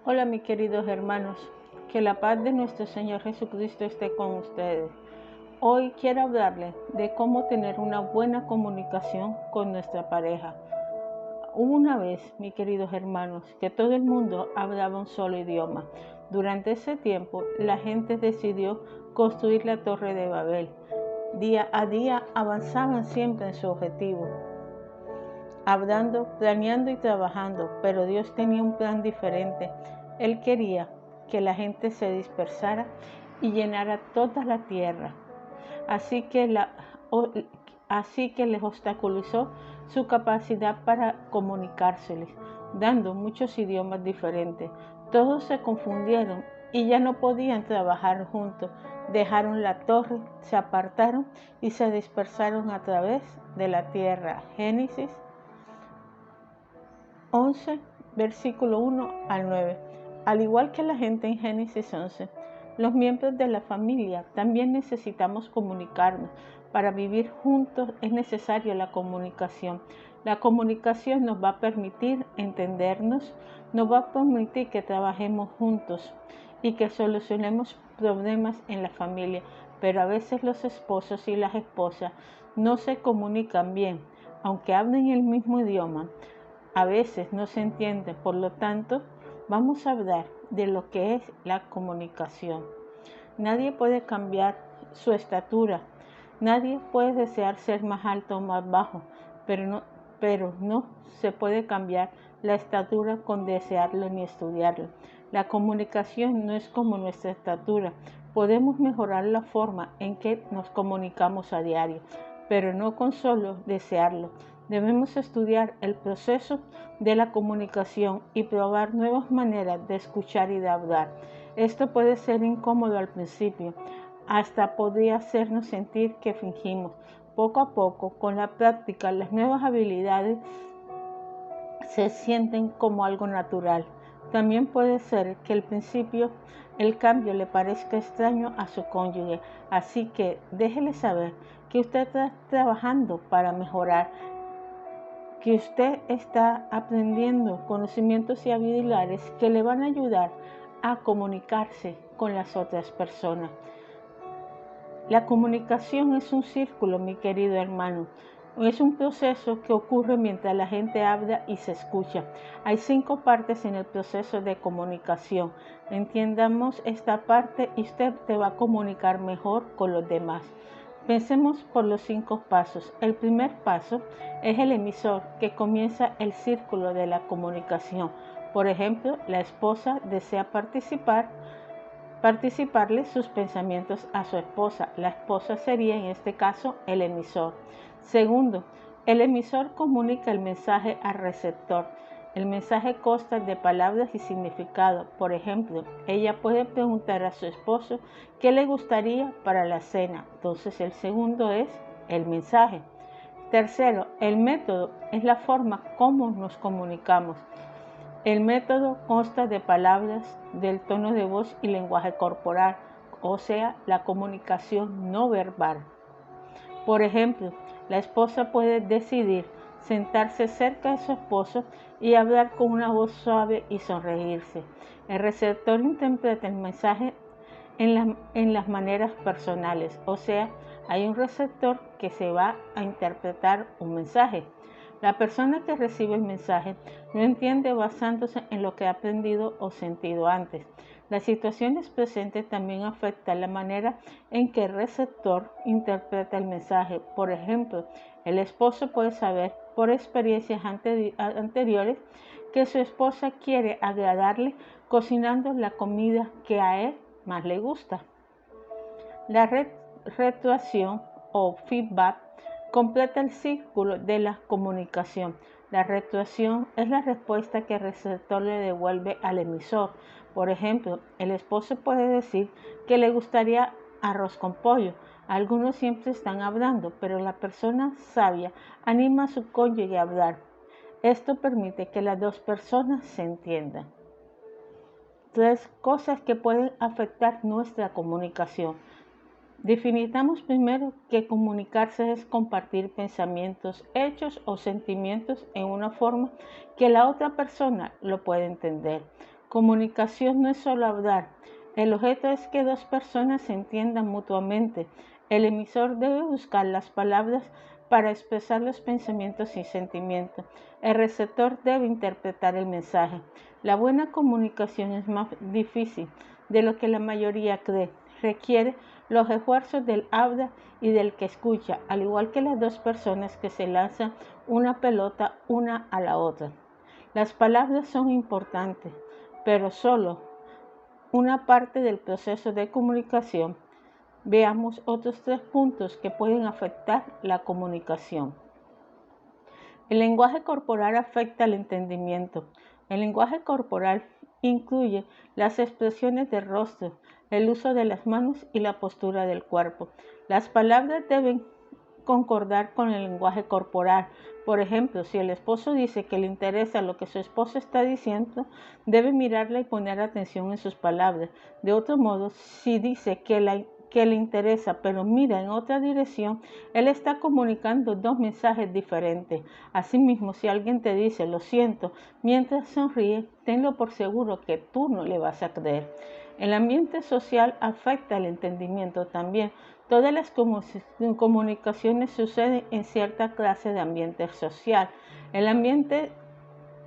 Hola mis queridos hermanos, que la paz de nuestro Señor Jesucristo esté con ustedes. Hoy quiero hablarles de cómo tener una buena comunicación con nuestra pareja. Hubo una vez, mis queridos hermanos, que todo el mundo hablaba un solo idioma. Durante ese tiempo, la gente decidió construir la Torre de Babel. Día a día avanzaban siempre en su objetivo, hablando, planeando y trabajando, pero Dios tenía un plan diferente. Él quería que la gente se dispersara y llenara toda la tierra. Así que les obstaculizó su capacidad para comunicárseles, dando muchos idiomas diferentes. Todos se confundieron y ya no podían trabajar juntos. Dejaron la torre, se apartaron y se dispersaron a través de la tierra. Génesis 11, versículo 1 al 9. Al igual que la gente en Génesis 11, los miembros de la familia también necesitamos comunicarnos. Para vivir juntos es necesaria la comunicación. La comunicación nos va a permitir entendernos, nos va a permitir que trabajemos juntos y que solucionemos problemas en la familia. Pero a veces los esposos y las esposas no se comunican bien, aunque hablen el mismo idioma. A veces no se entiende, por lo tanto, vamos a hablar de lo que es la comunicación. Nadie puede cambiar su estatura, nadie puede desear ser más alto o más bajo, pero no se puede cambiar la estatura con desearlo ni estudiarlo. La comunicación no es como nuestra estatura. Podemos mejorar la forma en que nos comunicamos a diario, pero no con solo desearlo. Debemos estudiar el proceso de la comunicación y probar nuevas maneras de escuchar y de hablar. Esto puede ser incómodo al principio, hasta podría hacernos sentir que fingimos. Poco a poco, con la práctica, las nuevas habilidades se sienten como algo natural. También puede ser que al principio el cambio le parezca extraño a su cónyuge, así que déjele saber que usted está trabajando para mejorar, que usted está aprendiendo conocimientos y habilidades que le van a ayudar a comunicarse con las otras personas. La comunicación es un círculo, mi querido hermano. Es un proceso que ocurre mientras la gente habla y se escucha. Hay 5 partes en el proceso de comunicación. Entiendamos esta parte y usted te va a comunicar mejor con los demás. Pensemos por los 5 pasos. El primer paso es el emisor, que comienza el círculo de la comunicación. Por ejemplo, la esposa desea participarle sus pensamientos a su esposa. La esposa sería en este caso el emisor. Segundo, el emisor comunica el mensaje al receptor. El mensaje consta de palabras y significado. Por ejemplo, ella puede preguntar a su esposo qué le gustaría para la cena. Entonces el segundo es el mensaje. Tercero, el método es la forma como nos comunicamos. El método consta de palabras, del tono de voz y lenguaje corporal, o sea, la comunicación no verbal. Por ejemplo, la esposa puede decidir sentarse cerca de su esposo y hablar con una voz suave y sonreírse. El receptor interpreta el mensaje en las maneras personales, o sea, hay un receptor que se va a interpretar un mensaje. La persona que recibe el mensaje lo entiende basándose en lo que ha aprendido o sentido antes. Las situaciones presentes también afectan la manera en que el receptor interpreta el mensaje. Por ejemplo, el esposo puede saber por experiencias anteriores que su esposa quiere agradarle cocinando la comida que a él más le gusta. La retroacción o feedback completa el círculo de la comunicación. La retroacción es la respuesta que el receptor le devuelve al emisor. Por ejemplo, el esposo puede decir que le gustaría arroz con pollo. Algunos siempre están hablando, pero la persona sabia anima a su cónyuge a hablar. Esto permite que las dos personas se entiendan. 3 cosas que pueden afectar nuestra comunicación. Definamos primero que comunicarse es compartir pensamientos, hechos o sentimientos en una forma que la otra persona lo pueda entender. Comunicación no es solo hablar. El objeto es que dos personas se entiendan mutuamente. El emisor debe buscar las palabras para expresar los pensamientos y sentimientos. El receptor debe interpretar el mensaje. La buena comunicación es más difícil de lo que la mayoría cree. Requiere los esfuerzos del habla y del que escucha, al igual que las dos personas que se lanzan una pelota una a la otra. Las palabras son importantes, pero solo una parte del proceso de comunicación. Veamos otros 3 puntos que pueden afectar la comunicación. El lenguaje corporal afecta el entendimiento. El lenguaje corporal incluye las expresiones del rostro, el uso de las manos y la postura del cuerpo. Las palabras deben concordar con el lenguaje corporal. Por ejemplo, si el esposo dice que le interesa lo que su esposa está diciendo, debe mirarla y poner atención en sus palabras. De otro modo, si dice que le interesa, pero mira en otra dirección, él está comunicando 2 mensajes diferentes. Asimismo, si alguien te dice lo siento mientras sonríe, tenlo por seguro que tú no le vas a creer. El ambiente social afecta el entendimiento también. Todas las comunicaciones suceden en cierta clase de ambiente social. El ambiente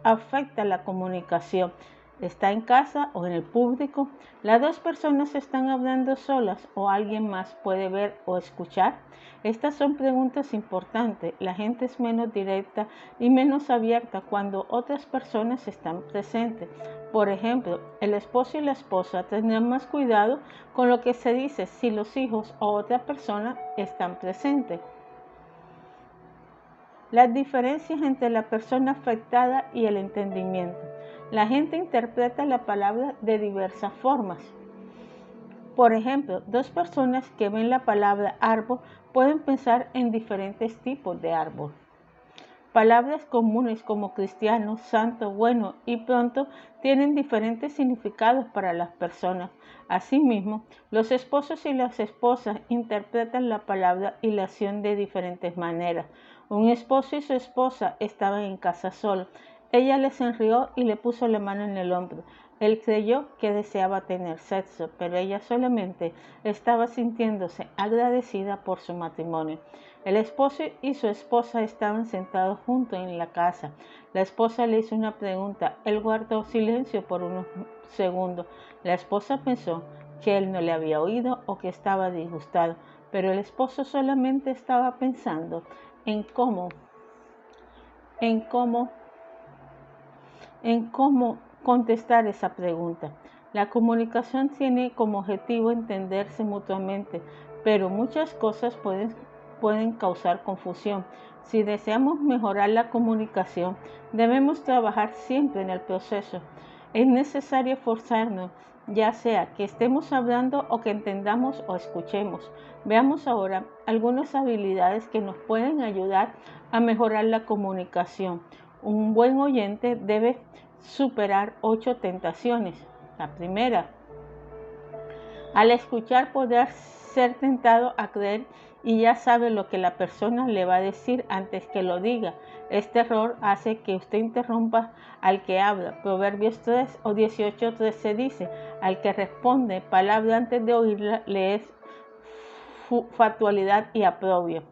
afecta la comunicación. ¿Está en casa o en el público? ¿Las dos personas están hablando solas o alguien más puede ver o escuchar? Estas son preguntas importantes. La gente es menos directa y menos abierta cuando otras personas están presentes. Por ejemplo, el esposo y la esposa tendrán más cuidado con lo que se dice si los hijos o otra persona están presentes. Las diferencias entre la persona afectada y el entendimiento. La gente interpreta la palabra de diversas formas. Por ejemplo, 2 personas que ven la palabra árbol pueden pensar en diferentes tipos de árbol. Palabras comunes como cristiano, santo, bueno y pronto tienen diferentes significados para las personas. Asimismo, los esposos y las esposas interpretan la palabra y la acción de diferentes maneras. Un esposo y su esposa estaban en casa solos. Ella le sonrió y le puso la mano en el hombro. Él creyó que deseaba tener sexo, pero ella solamente estaba sintiéndose agradecida por su matrimonio. El esposo y su esposa estaban sentados juntos en la casa. La esposa le hizo una pregunta. Él guardó silencio por unos segundos. La esposa pensó que él no le había oído o que estaba disgustado, pero el esposo solamente estaba pensando en cómo contestar esa pregunta. La comunicación tiene como objetivo entenderse mutuamente, pero muchas cosas pueden causar confusión. Si deseamos mejorar la comunicación, debemos trabajar siempre en el proceso. Es necesario esforzarnos, ya sea que estemos hablando o que entendamos o escuchemos. Veamos ahora algunas habilidades que nos pueden ayudar a mejorar la comunicación. Un buen oyente debe superar 8 tentaciones. La primera, al escuchar poder ser tentado a creer y ya sabe lo que la persona le va a decir antes que lo diga. Este error hace que usted interrumpa al que habla. Proverbios 3 o 18:13 dice, al que responde palabra antes de oírla le es fatualidad y aprobio.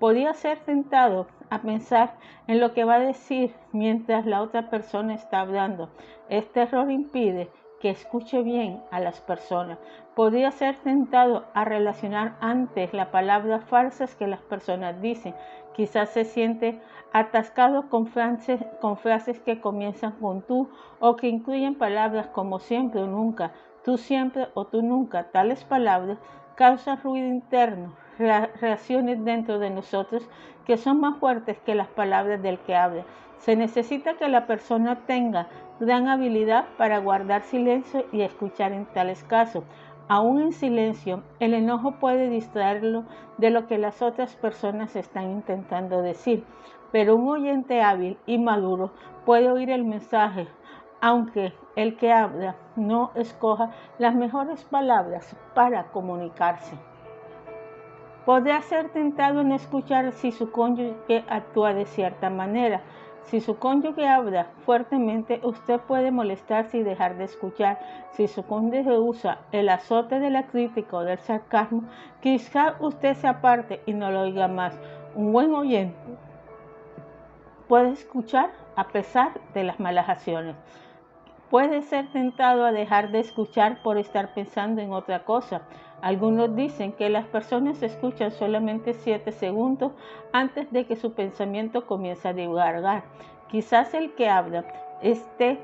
Podía ser tentado a pensar en lo que va a decir mientras la otra persona está hablando. Este error impide que escuche bien a las personas. Podría ser tentado a relacionar antes las palabras falsas que las personas dicen. Quizás se siente atascado con frases que comienzan con tú o que incluyen palabras como siempre o nunca, tú siempre o tú nunca. Tales palabras causan ruido interno, reacciones dentro de nosotros que son más fuertes que las palabras del que habla. Se necesita que la persona tenga gran habilidad para guardar silencio y escuchar en tales casos. Aún en silencio, el enojo puede distraerlo de lo que las otras personas están intentando decir, pero un oyente hábil y maduro puede oír el mensaje, aunque el que habla no escoja las mejores palabras para comunicarse. Podrá ser tentado en escuchar si su cónyuge actúa de cierta manera. Si su cónyuge habla fuertemente, usted puede molestarse y dejar de escuchar. Si su cónyuge usa el azote de la crítica o del sarcasmo, quizá usted se aparte y no lo oiga más. Un buen oyente puede escuchar a pesar de las malas acciones. Puede ser tentado a dejar de escuchar por estar pensando en otra cosa. Algunos dicen que las personas escuchan solamente 7 segundos antes de que su pensamiento comience a divagar. Quizás el que habla esté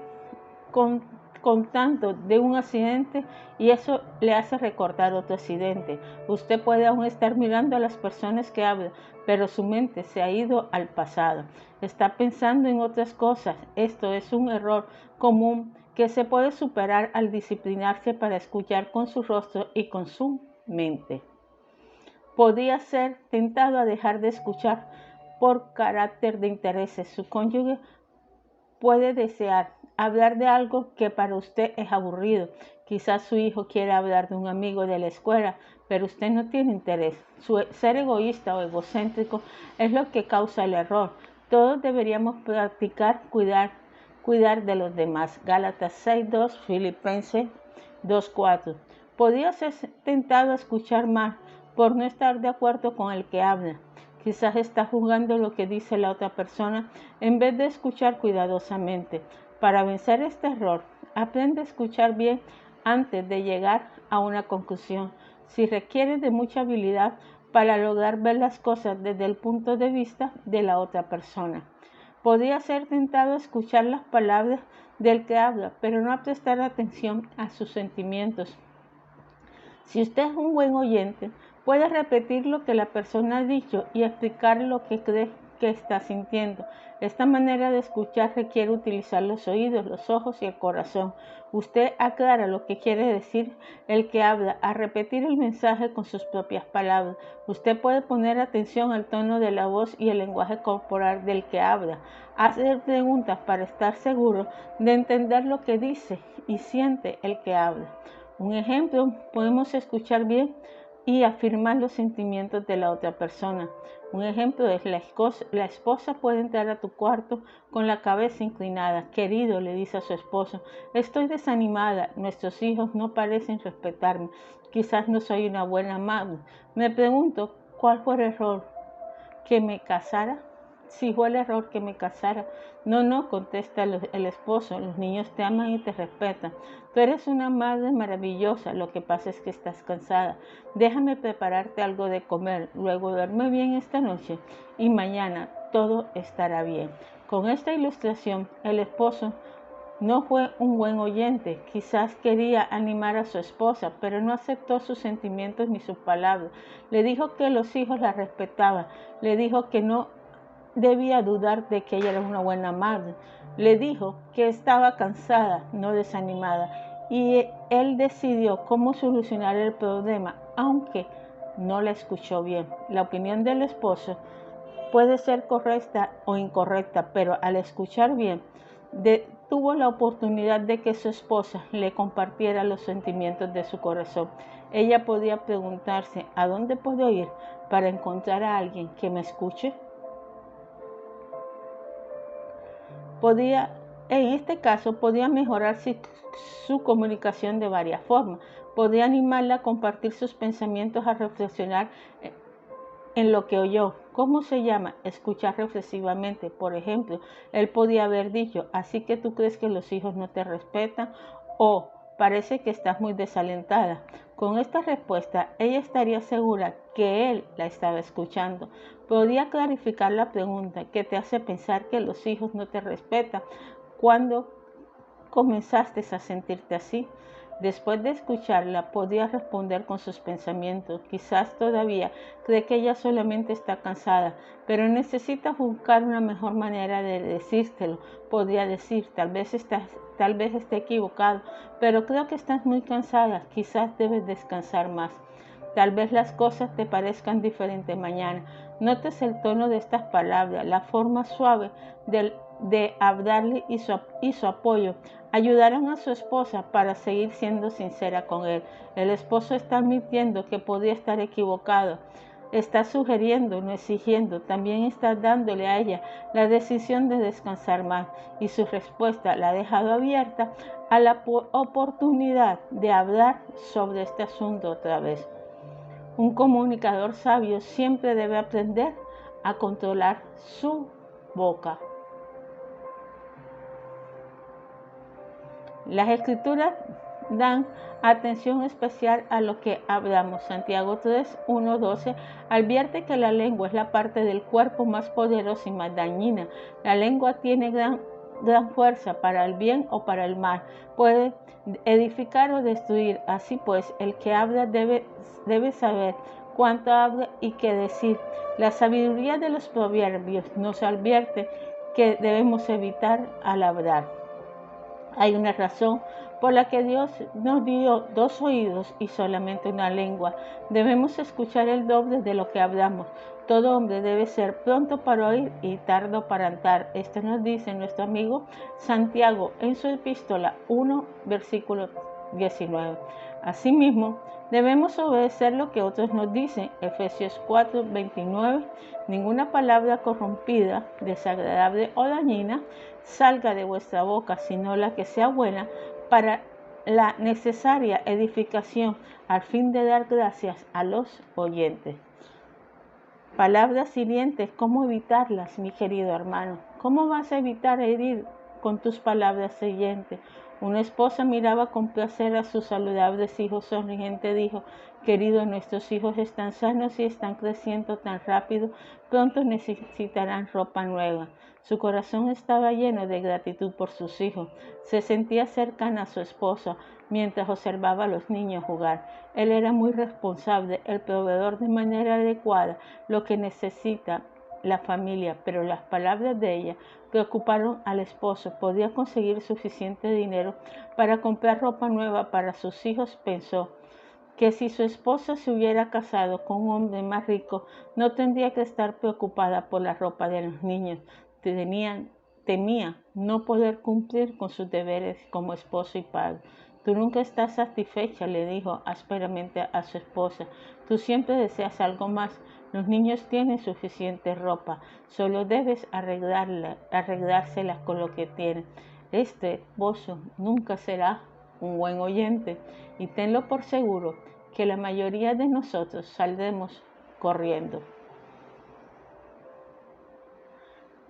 contando de un accidente y eso le hace recordar otro accidente. Usted puede aún estar mirando a las personas que hablan, pero su mente se ha ido al pasado. Está pensando en otras cosas. Esto es un error común que se puede superar al disciplinarse para escuchar con su rostro y con su mente. Podría ser tentado a dejar de escuchar por carácter de intereses. Su cónyuge puede desear hablar de algo que para usted es aburrido. Quizás su hijo quiere hablar de un amigo de la escuela, pero usted no tiene interés. Ser egoísta o egocéntrico es lo que causa el error. Todos deberíamos practicar cuidar de los demás. Gálatas 6:2, Filipenses 2:4. Podría ser tentado a escuchar mal por no estar de acuerdo con el que habla. Quizás está juzgando lo que dice la otra persona en vez de escuchar cuidadosamente. Para vencer este error, aprende a escuchar bien antes de llegar a una conclusión. Si requiere de mucha habilidad para lograr ver las cosas desde el punto de vista de la otra persona. Podría ser tentado a escuchar las palabras del que habla, pero no a prestar atención a sus sentimientos. Si usted es un buen oyente, puede repetir lo que la persona ha dicho y explicar lo que cree que está sintiendo. Esta manera de escuchar requiere utilizar los oídos, los ojos y el corazón. Usted aclara lo que quiere decir el que habla a repetir el mensaje con sus propias palabras. Usted puede poner atención al tono de la voz y el lenguaje corporal del que habla. Hacer preguntas para estar seguro de entender lo que dice y siente el que habla. Un ejemplo, podemos escuchar bien y afirmar los sentimientos de la otra persona. Un ejemplo es la esposa puede entrar a tu cuarto con la cabeza inclinada. Querido, le dice a su esposo, estoy desanimada, nuestros hijos no parecen respetarme, quizás no soy una buena madre. Me pregunto, ¿cuál fue el error? ¿Que me casara? Si fue el error que me casara. No, contesta el esposo, los niños te aman y te respetan. Tú eres una madre maravillosa, lo que pasa es que estás cansada. Déjame prepararte algo de comer, luego duerme bien esta noche y mañana todo estará bien. Con esta ilustración, el esposo no fue un buen oyente. Quizás quería animar a su esposa, pero no aceptó sus sentimientos ni sus palabras. Le dijo que los hijos la respetaban. Le dijo que no debía dudar de que ella era una buena madre. Le dijo que estaba cansada, no desanimada, y él decidió cómo solucionar el problema, aunque no la escuchó bien. La opinión del esposo puede ser correcta o incorrecta, pero al escuchar bien, tuvo la oportunidad de que su esposa le compartiera los sentimientos de su corazón. Ella podía preguntarse, ¿a dónde puedo ir para encontrar a alguien que me escuche? En este caso, podía mejorar su comunicación de varias formas. Podía animarla a compartir sus pensamientos, a reflexionar en lo que oyó. ¿Cómo se llama? Escuchar reflexivamente. Por ejemplo, él podía haber dicho, ¿así que tú crees que los hijos no te respetan? O parece que estás muy desalentada. Con esta respuesta, ella estaría segura que él la estaba escuchando. Podía clarificar la pregunta que te hace pensar que los hijos no te respetan. ¿Cuándo comenzaste a sentirte así? Después de escucharla, podía responder con sus pensamientos. Quizás todavía cree que ella solamente está cansada, pero necesita buscar una mejor manera de decírselo. Podría decir, tal vez esté equivocado, pero creo que estás muy cansada. Quizás debes descansar más. Tal vez las cosas te parezcan diferentes mañana. Notes el tono de estas palabras, la forma suave de hablarle y su apoyo. Ayudarán a su esposa para seguir siendo sincera con él. El esposo está admitiendo que podía estar equivocado. está sugiriendo, no exigiendo, también está dándole a ella la decisión de descansar más, y su respuesta la ha dejado abierta a la oportunidad de hablar sobre este asunto otra vez. Un comunicador sabio siempre debe aprender a controlar su boca. Las escrituras dan atención especial a lo que hablamos. Santiago 3, 1, 12 advierte que la lengua es la parte del cuerpo más poderosa y más dañina. La lengua tiene gran fuerza para el bien o para el mal. Puede edificar o destruir. Así pues, el que habla debe saber cuánto habla y qué decir. La sabiduría de los proverbios nos advierte que debemos evitar al hablar. Hay una razón por la que Dios nos dio 2 oídos y solamente una lengua. Debemos escuchar el doble de lo que hablamos. Todo hombre debe ser pronto para oír y tardo para hablar. Esto nos dice nuestro amigo Santiago en su epístola 1, versículo 19. Asimismo, debemos obedecer lo que otros nos dicen. Efesios 4, 29. Ninguna palabra corrompida, desagradable o dañina salga de vuestra boca, sino la que sea buena para la necesaria edificación, al fin de dar gracias a los oyentes. Palabras hirientes, ¿cómo evitarlas, mi querido hermano? ¿Cómo vas a evitar herir con tus palabras hirientes? Una esposa miraba con placer a sus saludables hijos, sonriente dijo: querido, nuestros hijos están sanos y están creciendo tan rápido, pronto necesitarán ropa nueva. Su corazón estaba lleno de gratitud por sus hijos. Se sentía cercana a su esposo mientras observaba a los niños jugar. Él era muy responsable, el proveedor de manera adecuada lo que necesita la familia, pero las palabras de ella preocuparon al esposo. ¿Podía conseguir suficiente dinero para comprar ropa nueva para sus hijos? Pensó que si su esposa se hubiera casado con un hombre más rico, no tendría que estar preocupada por la ropa de los niños. Temía no poder cumplir con sus deberes como esposo y padre. Tú nunca estás satisfecha, le dijo ásperamente a su esposa. Tú siempre deseas algo más. Los niños tienen suficiente ropa, solo debes arreglárselas con lo que tienen. Este esposo nunca será un buen oyente, y tenlo por seguro que la mayoría de nosotros saldremos corriendo.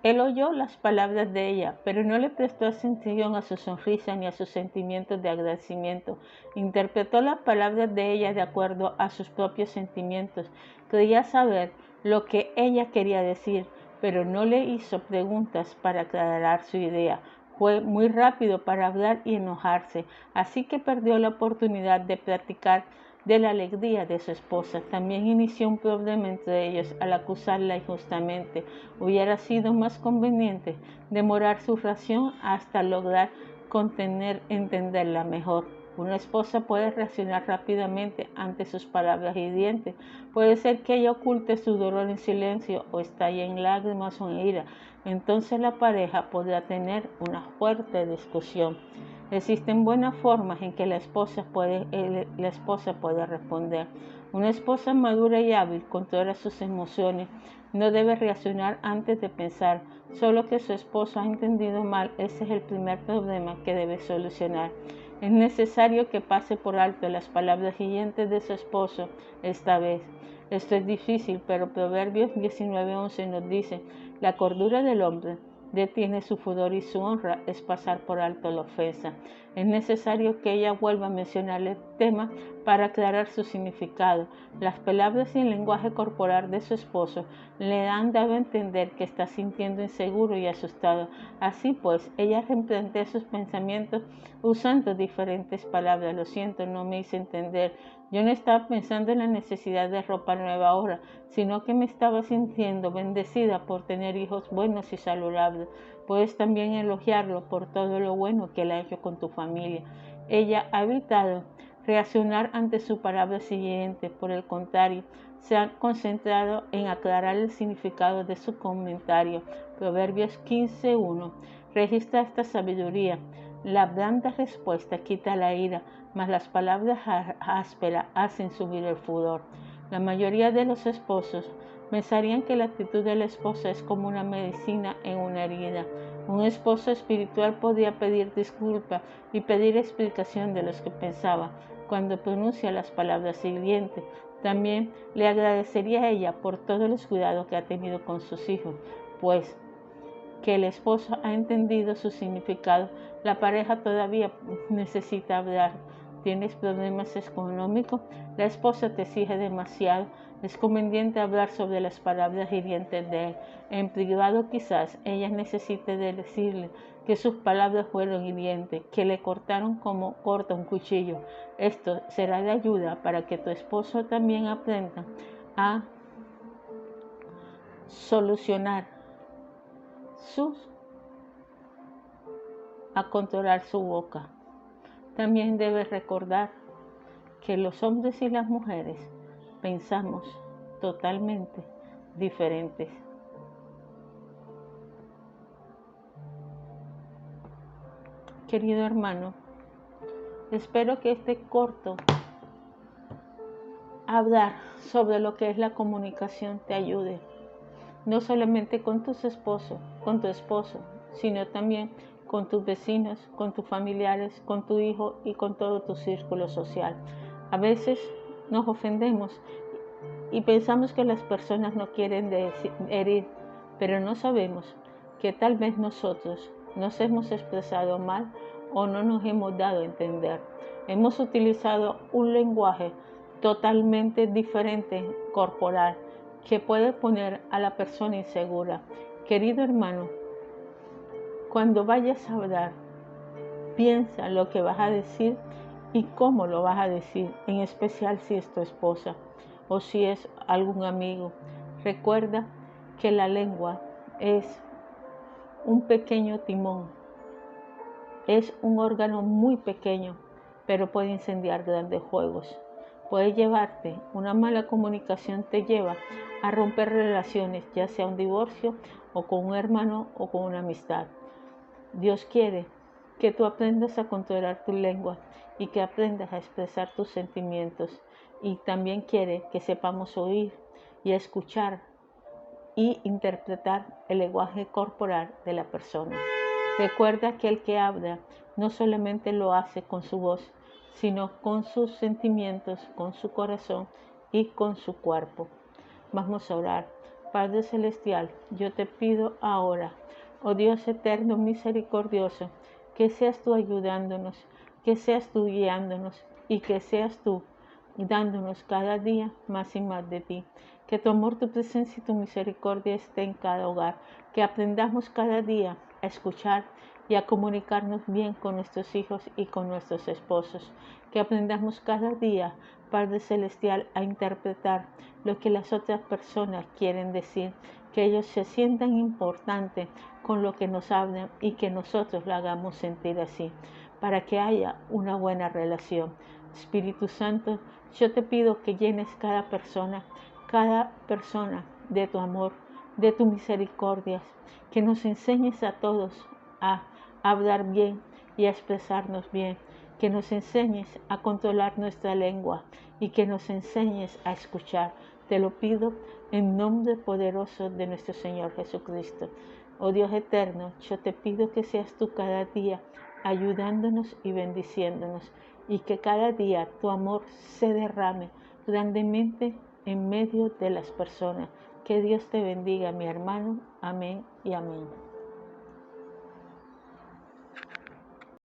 Él oyó las palabras de ella, pero no le prestó atención a su sonrisa ni a sus sentimientos de agradecimiento. Interpretó las palabras de ella de acuerdo a sus propios sentimientos. Creía saber lo que ella quería decir, pero no le hizo preguntas para aclarar su idea. Fue muy rápido para hablar y enojarse, así que perdió la oportunidad de platicar de la alegría de su esposa. También inició un problema entre ellos al acusarla injustamente. Hubiera sido más conveniente demorar su reacción hasta lograr entenderla mejor. Una esposa puede reaccionar rápidamente ante sus palabras hirientes. Puede ser que ella oculte su dolor en silencio o estalle en lágrimas o en ira. Entonces la pareja podrá tener una fuerte discusión. Existen buenas formas en que la esposa puede responder. Una esposa madura y hábil controla sus emociones. No debe reaccionar antes de pensar. Solo que su esposo ha entendido mal, ese es el primer problema que debe solucionar. Es necesario que pase por alto las palabras hirientes de su esposo esta vez. Esto es difícil, pero Proverbios 19:11 nos dice: la cordura del hombre detiene su furor y su honra es pasar por alto la ofensa. Es necesario que ella vuelva a mencionar el tema para aclarar su significado. Las palabras y el lenguaje corporal de su esposo le han dado a entender que está sintiendo inseguro y asustado. Así pues, ella reemprende sus pensamientos usando diferentes palabras. Lo siento, no me hice entender. Yo no estaba pensando en la necesidad de ropa nueva ahora, sino que me estaba sintiendo bendecida por tener hijos buenos y saludables. Puedes también elogiarlo por todo lo bueno que él ha hecho con tu familia. Ella ha evitado reaccionar ante su palabra siguiente. Por el contrario, se ha concentrado en aclarar el significado de su comentario. Proverbios 15:1 registra esta sabiduría. La blanda respuesta quita la ira, mas las palabras ásperas hacen subir el furor. La mayoría de los esposos pensarían que la actitud de la esposa es como una medicina en una herida. Un esposo espiritual podía pedir disculpas y pedir explicación de lo que pensaba cuando pronuncia las palabras siguientes. También le agradecería a ella por todos los cuidados que ha tenido con sus hijos, pues que el esposo ha entendido su significado. La pareja todavía necesita hablar. ¿Tienes problemas económicos? La esposa te exige demasiado. Es conveniente hablar sobre las palabras hirientes de él. En privado quizás ella necesite decirle que sus palabras fueron hirientes, que le cortaron como corta un cuchillo. Esto será de ayuda para que tu esposo también aprenda a solucionar a controlar su boca. También debes recordar que los hombres y las mujeres pensamos totalmente diferentes. Querido hermano, espero que este corto hablar sobre lo que es la comunicación te ayude, no solamente con tu esposo, sino también con tus vecinos, con tus familiares, con tu hijo y con todo tu círculo social. A veces nos ofendemos y pensamos que las personas no quieren herir, pero no sabemos que tal vez nosotros nos hemos expresado mal o no nos hemos dado a entender. Hemos utilizado un lenguaje totalmente diferente corporal que puede poner a la persona insegura. Querido hermano, cuando vayas a hablar, piensa lo que vas a decir y cómo lo vas a decir, en especial si es tu esposa o si es algún amigo. Recuerda que la lengua es un pequeño timón, es un órgano muy pequeño, pero puede incendiar grandes fuegos. Puede llevarte, una mala comunicación te lleva a romper relaciones, ya sea un divorcio o con un hermano o con una amistad. Dios quiere que tú aprendas a controlar tu lengua y que aprendas a expresar tus sentimientos. Y también quiere que sepamos oír y escuchar y interpretar el lenguaje corporal de la persona. Recuerda que el que habla no solamente lo hace con su voz, sino con sus sentimientos, con su corazón y con su cuerpo. Vamos a orar. Padre Celestial, yo te pido ahora, oh Dios eterno, misericordioso, que seas tú ayudándonos, que seas tú guiándonos y que seas tú dándonos cada día más y más de ti. Que tu amor, tu presencia y tu misericordia esté en cada hogar. Que aprendamos cada día a escuchar y a comunicarnos bien con nuestros hijos y con nuestros esposos. Que aprendamos cada día, Padre Celestial, a interpretar lo que las otras personas quieren decir. Que ellos se sientan importantes con lo que nos hablan y que nosotros lo hagamos sentir así, para que haya una buena relación. Espíritu Santo, yo te pido que llenes cada persona de tu amor, de tu misericordia, que nos enseñes a todos a hablar bien y a expresarnos bien, que nos enseñes a controlar nuestra lengua y que nos enseñes a escuchar. Te lo pido en nombre poderoso de nuestro Señor Jesucristo. Oh Dios eterno, yo te pido que seas tú cada día ayudándonos y bendiciéndonos, y que cada día tu amor se derrame grandemente en medio de las personas. Que Dios te bendiga, mi hermano. Amén y amén.